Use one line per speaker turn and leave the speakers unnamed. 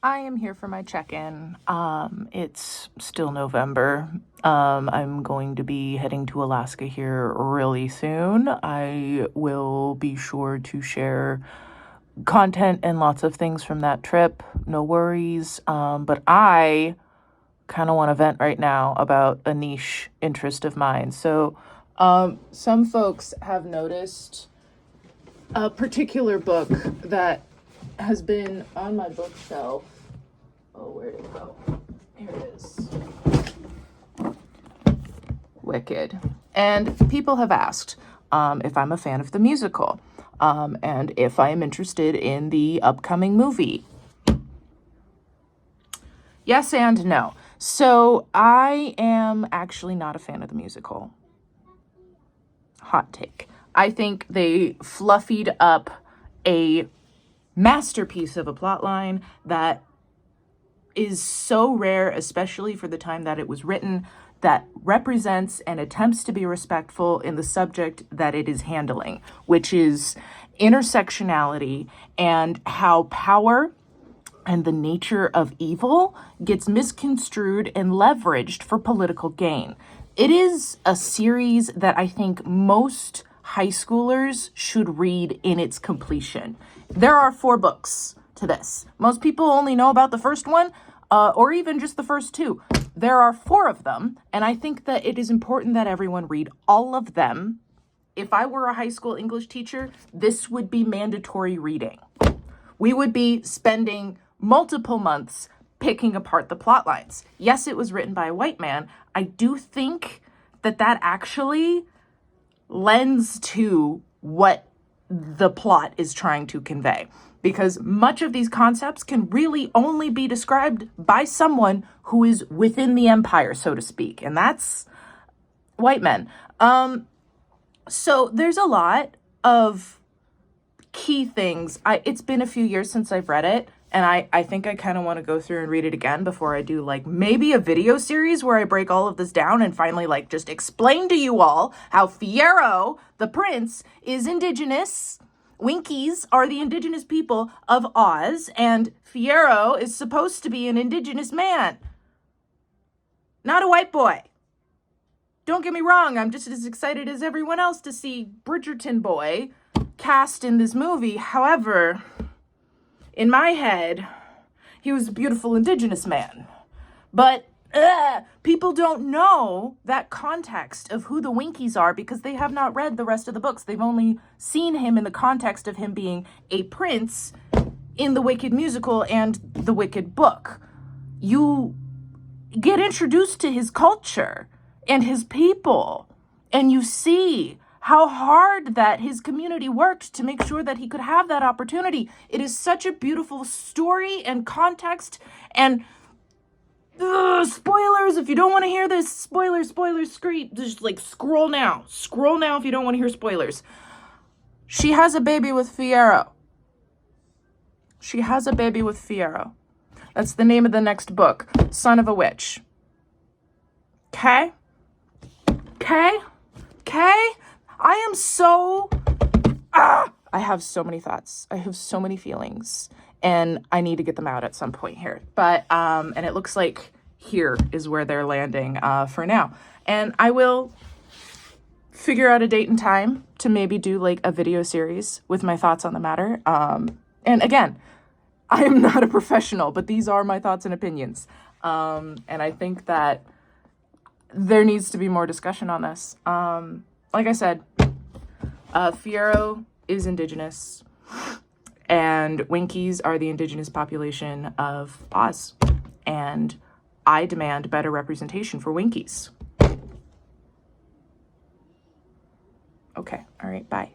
I am here for my check-in. It's still November. I'm going to be heading to Alaska here really soon. I will be sure to share content and lots of things from that trip. No worries. But I kind of want to vent right now about a niche interest of mine. So, some folks have noticed a particular book that has been on my bookshelf. Oh, where'd it go? Here it is. Wicked. And people have asked if I'm a fan of the musical, and if I am interested in the upcoming movie. Yes and no. So I am actually not a fan of the musical. Hot take. I think they fluffied up a masterpiece of a plotline that is so rare, especially for the time that it was written, that represents and attempts to be respectful in the subject that it is handling, which is intersectionality and how power and the nature of evil gets misconstrued and leveraged for political gain. It is a series that I think most high schoolers should read in its completion. There are 4 books to this. Most people only know about the first one, or even just the first 2. There are 4 of them, and I think that it is important that everyone read all of them. If I were a high school English teacher, this would be mandatory reading. We would be spending multiple months picking apart the plot lines. Yes, it was written by a white man. I do think that actually lends to what the plot is trying to convey, because much of these concepts can really only be described by someone who is within the empire, so to speak, and that's white men. So there's a lot of key things. It's been a few years since I've read it, and I think I kind of want to go through and read it again before I do like maybe a video series where I break all of this down and finally like just explain to you all how Fiyero, the prince, is indigenous. Winkies are the indigenous people of Oz, and Fiyero is supposed to be an indigenous man, not a white boy. Don't get me wrong, I'm just as excited as everyone else to see Bridgerton boy cast in this movie. However, in my head, he was a beautiful indigenous man. But people don't know that context of who the Winkies are because they have not read the rest of the books. They've only seen him in the context of him being a prince in the Wicked musical and the Wicked book. You get introduced to his culture and his people, and you see how hard that his community worked to make sure that he could have that opportunity. It is such a beautiful story and context. And spoilers, if you don't want to hear this, spoilers, just like scroll now if you don't want to hear spoilers. She has a baby with Fiyero. That's the name of the next book, Son of a Witch. Okay. I am so, I have so many thoughts. I have so many feelings, and I need to get them out at some point here. But, and it looks like here is where they're landing, for now. And I will figure out a date and time to maybe do like a video series with my thoughts on the matter. And again, I am not a professional, but these are my thoughts and opinions. And I think that there needs to be more discussion on this. Like I said, Fiyero is indigenous, and Winkies are the indigenous population of Oz, and I demand better representation for Winkies. Okay, all right, bye.